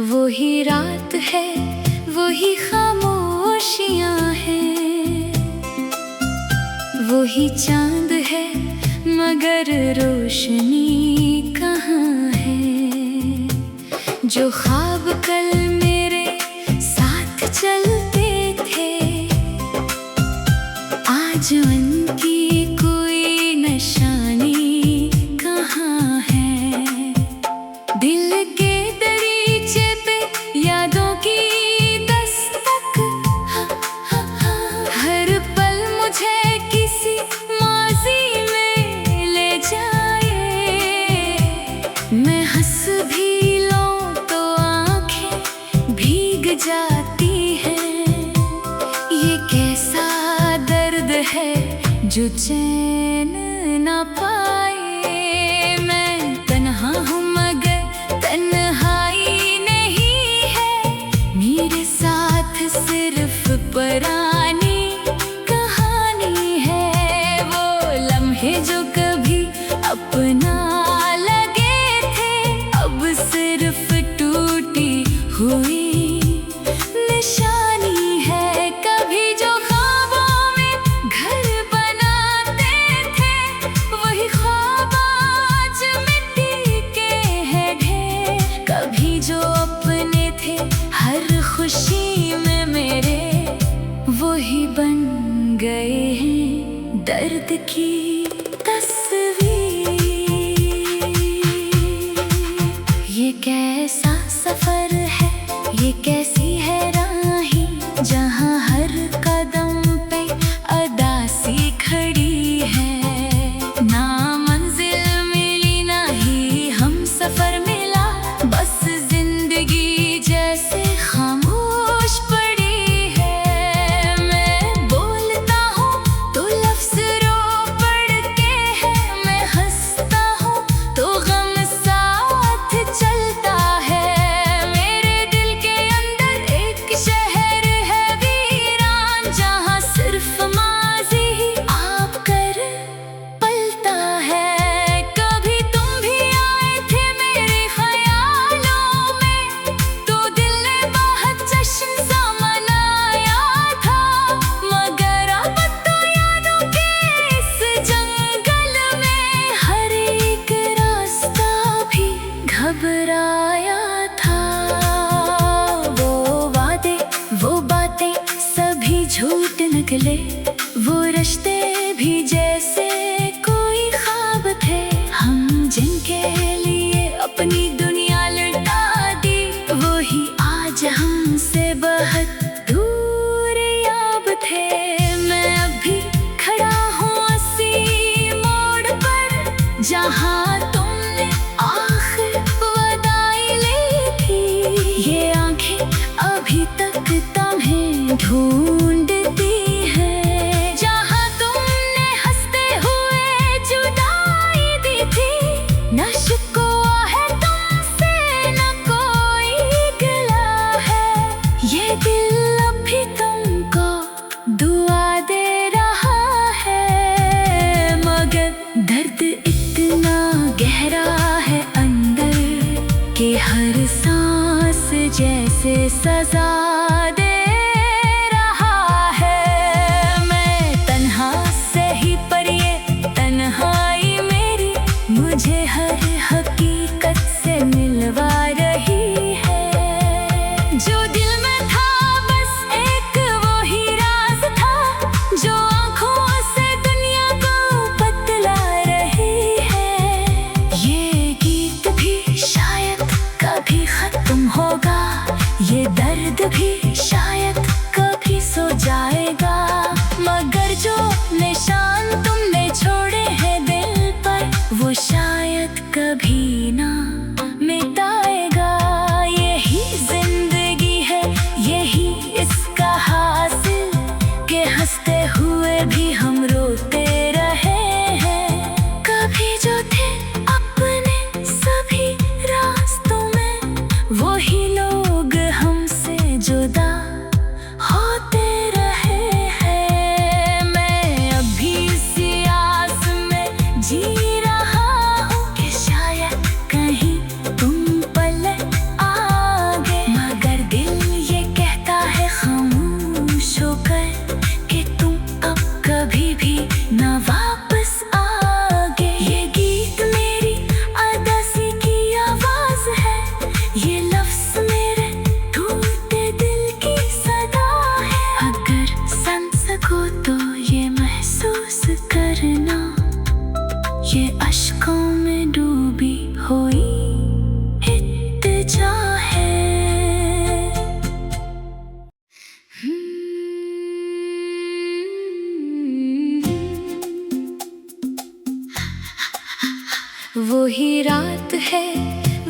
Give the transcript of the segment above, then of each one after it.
वही रात है, वही खामोशियां हैं, वही चांद है मगर रोशनी कहाँ है। जो ख्वाब कल मेरे साथ चलते थे, आज उनकी कोई निशानी कहाँ है। दिल के दरीचे पे यादों की दस्तक, हर पल मुझे किसी माजी में ले जाए। मैं हंस भी लूं तो आंखें भीग जाती हैं। ये कैसा दर्द है जो चैन ना पाए। मैं तन्हा हूँ मगर तन्हाई नहीं है, मेरे साथ सिर्फ पुरानी कहानी है। वो लम्हे जो कभी अपना लगे थे, अब सिर्फ टूटी हुई निशानी है। कभी जो ख्वाबों में घर बनाते थे, वही ख्वाब आज मिट्टी के हैं ढेर। कभी जो अपने थे हर खुशी में मेरे, वही बन गए हैं दर्द की तस्वीर। ये कैसा सफर है, ये कैसी है राही, जहाँ हर कदम पे अदासी खड़ी है। ना मंजिल मिली ना ही हम सफर मिला, बस जिंदगी जैसे खामोश पड़ी है। मैं बोलता हूँ तो लफ्ज रो पड़ते हैं, मैं हंसता हूँ तो गम साथ चलता है। मेरे दिल के अंदर एक शहर है वीरान, जहाँ सिर्फ माज़ी ही आकर पलता है। कभी तुम भी आए थे मेरे ख्यालों में, तो दिल ने बहुत जश्न सा मनाया था। मगर अब तो यादों के इस जंगल में हर एक रास्ता भी घबराया था। वो वादे वो बातें सभी झूठ निकले, वो रिश्ते भी जैसे कोई ख्वाब थे। हम जिनके लिए अपनी दुनिया लुटा दी, वो ही आज हमसे बहुत दूर याब थे। मैं अभी खड़ा हूँ उसी मोड़ पर, जहाँ तुमने आखिर विदाई ली थी। ये आंखें अभी तक तुम्हें ढूंढती हैं, जहाँ तुमने हंसते हुए जुदाई दी थी। न शिकवा है तुमसे न कोई गिला है, ये दिल अभी तुमको दुआ दे रहा है। मगर दर्द इतना गहरा है अंदर कि हर सांस जैसे सजा दे रहा है। मैं तन्हा सही पर ये तन्हाई मेरी, मुझे हर हकीकत से मिलवा रही है। जो दिल में था बस एक वो ही राज था, जो आँखों से दुनिया को बतला रही है। ये गीत भी शायद कभी खत्म होगा, ये दर्द भी वही रात है,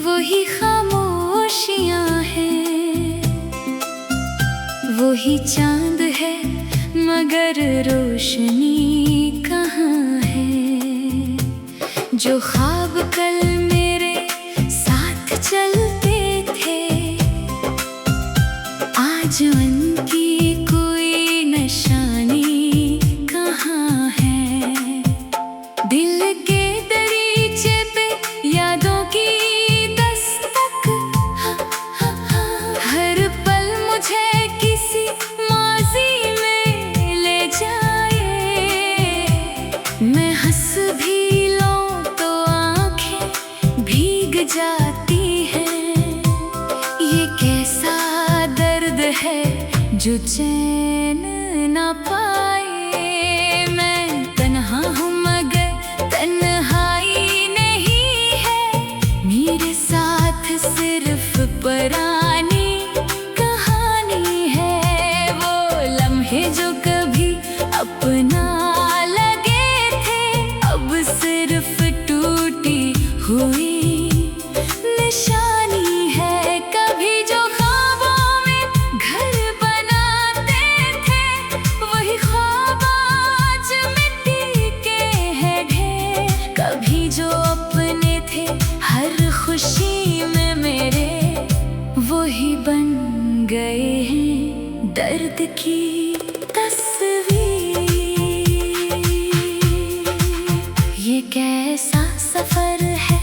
वही खामोशियां हैं, वही चांद है मगर रोशनी कहाँ है। जो ख्वाब कल मेरे साथ चलते थे, आज उनकी कोई निशानी कहाँ है। दिल के दरीचे पे यादों की दस्तक, हर पल मुझे किसी माजी में ले जाए। मैं हंस भी लूं तो आंखें भीग जाती हैं। ये कैसा दर्द है जो चैन ना पाए। मैं तन्हा हूँ मगर तन्हाई नहीं है, मेरे साथ सिर्फ पुरानी कहानी है। वो लम्हे जो कभी अपना लगे थे, अब सिर्फ टूटी हुई निशानी है। कभी जो ख्वाबों में घर बनाते थे, वही ख्वाब आज मिट्टी के हैं ढेर। कभी जो अपने थे हर खुशी में मेरे, वही बन गए हैं दर्द की तस्वीर। ये कैसा सफर है,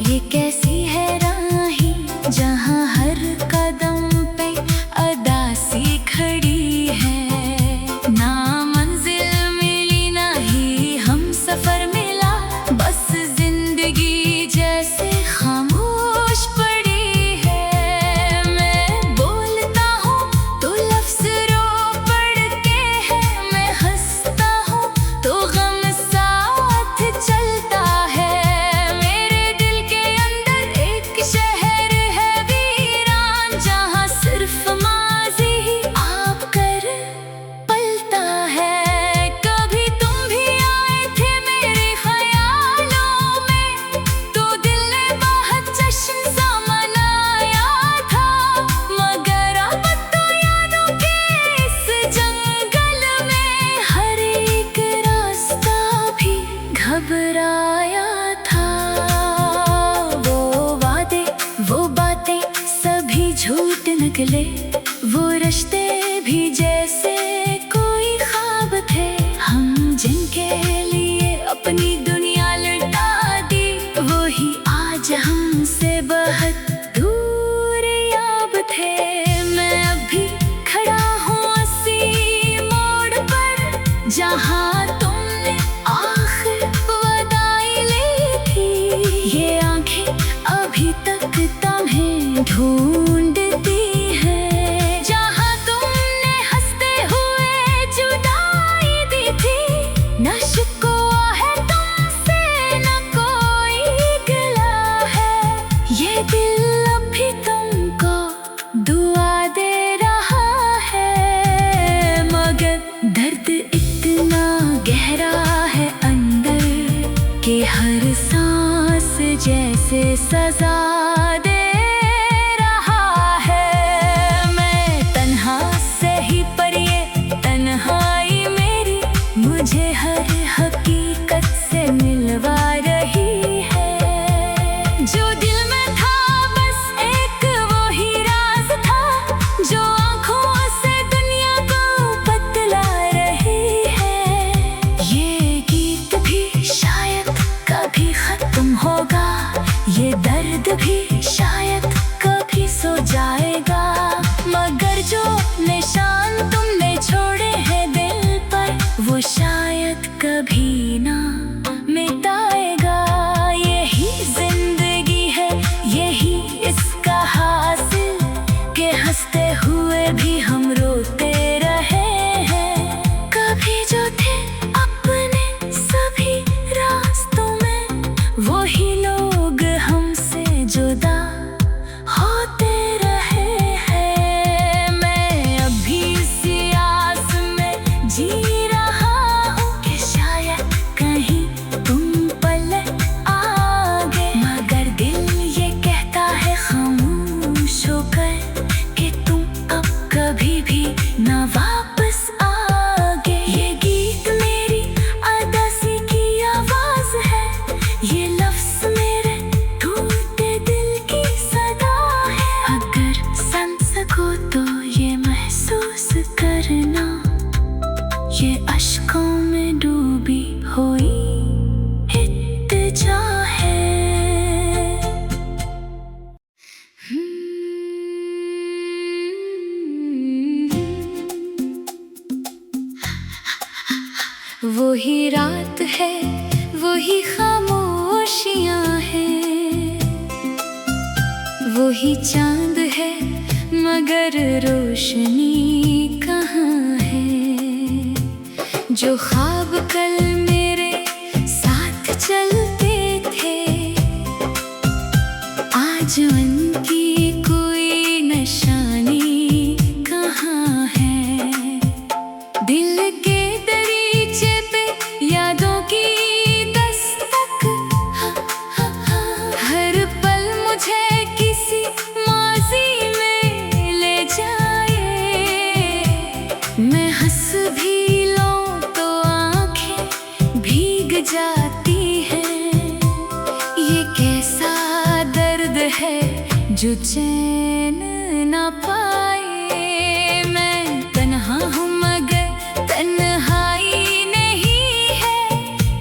ये कैसी है राही, जहाँ हर कदम पे अदासी खड़ी है। ना मंजिल मिली ना ही हम सफर मिला, बस जिंदगी जैसे खामोश पड़ी है। मैं बोलता हूँ तो लफ्ज रो पड़ते हैं, मैं हंसता हूँ तो गम साथ चलता है। मेरे दिल के अंदर एक शहर है वीरान, जहाँ सिर्फ माज़ी ही आकर पलता है। कभी तुम भी आए थे मेरे ख्यालों में, तो दिल ने बहुत जश्न सा मनाया था। मगर अब तो यादों के इस जंगल में हर एक रास्ता भी घबराया था। वो वादे वो बातें सभी झूठ निकले, वो रिश्ते भी जैसे कोई ख्वाब थे। हम जिनके लिए अपनी दुनिया लुटा दी, वो ही आज हमसे बहुत दूर याब थे। मैं अभी खड़ा हूँ उसी मोड़ पर, जहाँ तुमने आखिर विदाई ली थी। ये आंखें अभी तक तुम्हें ढूंढती हैं, जहाँ तुमने हंसते हुए जुदाई दी थी। न शिकवा है तुमसे न कोई गिला है, ये दिल अभी तुमको दुआ दे रहा है। मगर दर्द इतना गहरा है अंदर कि हर सांस जैसे सजा दे रहा है। मैं तन्हा सही पर ये तन्हाई मेरी, मुझे हर हकीकत से मिलवा रही है। जो दिल में था बस एक वो ही राज था, जो आँखों से दुनिया को बतला रही है। ये गीत भी शायद कभी खत्म होगा, ये दर्द भी शायद कभी सो जाएगा। मगर जो निशान तुमने छोड़े हैं दिल पर, वो शायद कभी ना मिटाएगा। यही जिंदगी है, यही इसका हासिल, के हंसते हुए भी हम रोते रहे हैं। कभी जो थे अपने सभी रास्तों में, वही लोग हमसे जुदा होते रहे हैं। मैं अभी इसी आस में जी रहा हूँ कि शायद कहीं तुम पर हुई इत्तेजा है। वही रात है, वही खामोशियां हैं, वही चांद है मगर रोशनी कहाँ है। जो ख्वाब कल मेरे साथ चलते थे, आज उनकी कोई निशानी कहाँ है। दिल के दरीचे पे यादों की दस्तक, हर पल मुझे किसी माजी में ले जाए। मैं हंस भी लूं तो आंखें भीग जाती हैं। ये कैसा दर्द है जो चैन ना पाए। मैं तन्हा हूँ मगर तन्हाई नहीं है।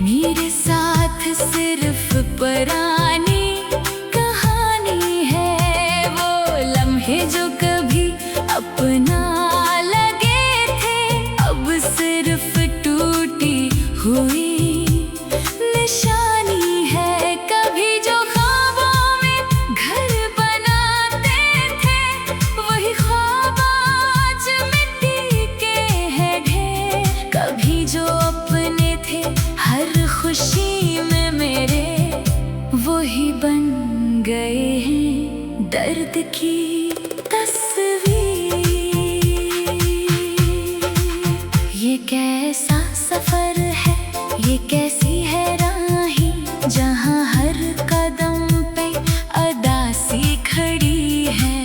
मेरे साथ सिर्फ पुरानी कहानी है। वो लम्हे जो कभी अपना लगे थे, अब सिर्फ टूटी हुई निशानी है। कभी जो ख्वाबों में घर बनाते थे, वही ख्वाब आज मिट्टी के हैं ढेर। कभी जो अपने थे हर खुशी में मेरे, वही बन गए हैं दर्द की तस्वीर। ये कैसा सफर है, ये कैसी है राही, जहाँ हर कदम पे अदासी खड़ी है।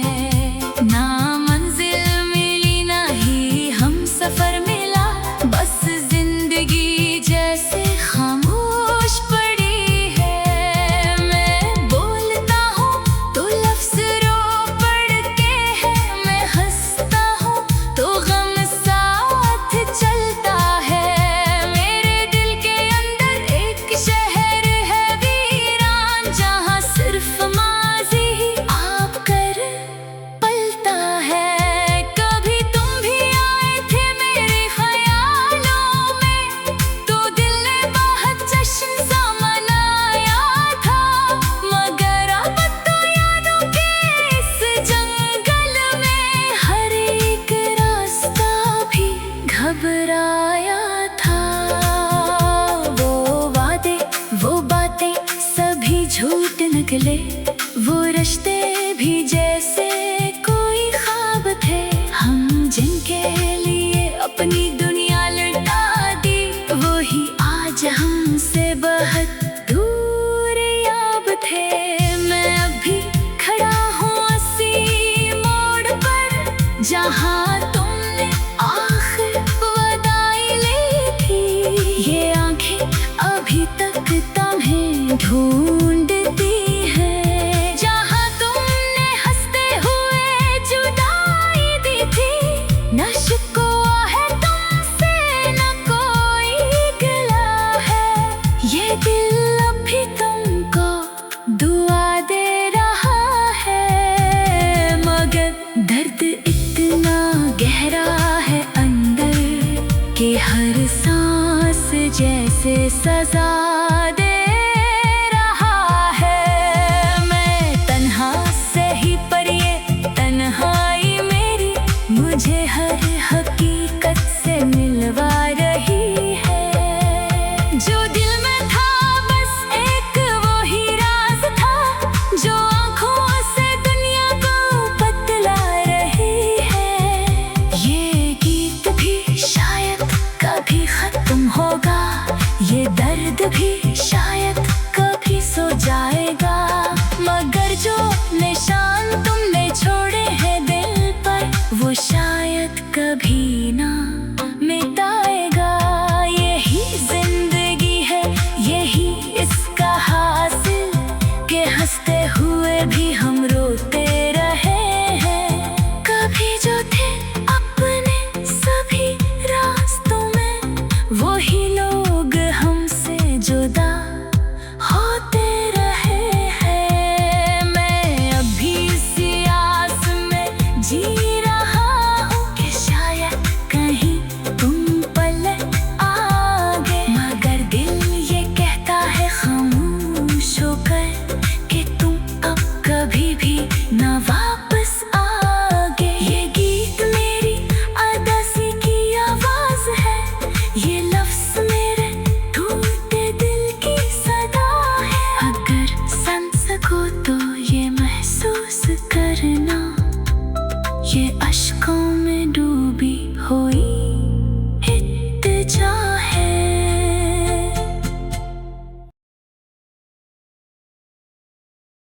ना मंजिल मिली ना ही हम सफर मिला, बस जिंदगी जैसे खामोश पड़ी है। मैं बोलता हूँ तो लफ्ज रो पड़ते हैं, मैं हंसता हूँ तो गम साथ चलता है। मेरे दिल के अंदर एक शहर है वीरान, जहाँ सिर्फ माज़ी ही आप कर पलता है। कभी तुम भी आए थे मेरे ख्यालों में, तो दिल ने बहुत जश्न सा मनाया था। मगर अब तो यादों के इस जंगल में हर एक रास्ता भी घबराया था। वो वादे वो बातें सभी झूठ निकले, वो रिश्ते भी जैसे कोई ख्वाब थे। हम जिनके लिए अपनी दुनिया लुटा दी, वो ही आज हमसे बहुत दूर याब थे। मैं अभी खड़ा हूँ उसी मोड़ पर, जहाँ तुमने आखिर विदाई ली थी। ये आंखें अभी तक तुम्हें ढूंढती हैं, जहाँ तुमने हंसते हुए जुदाई दी थी। न शिकवा है तुमसे न कोई गिला है, ये दिल अभी तुमको दुआ दे रहा है। मगर दर्द इतना गहरा है अंदर कि हर सांस जैसे सजा दे रहा है। मैं तन्हा सही पर ये तन्हाई मेरी, मुझे हर हकीकत से मिलवा रही है। जो दिल में था बस एक वो ही राज था, जो आँखों से दुनिया को बतला रही है। ये गीत भी शायद कभी खत्म होगा, ये दर्द भी शायद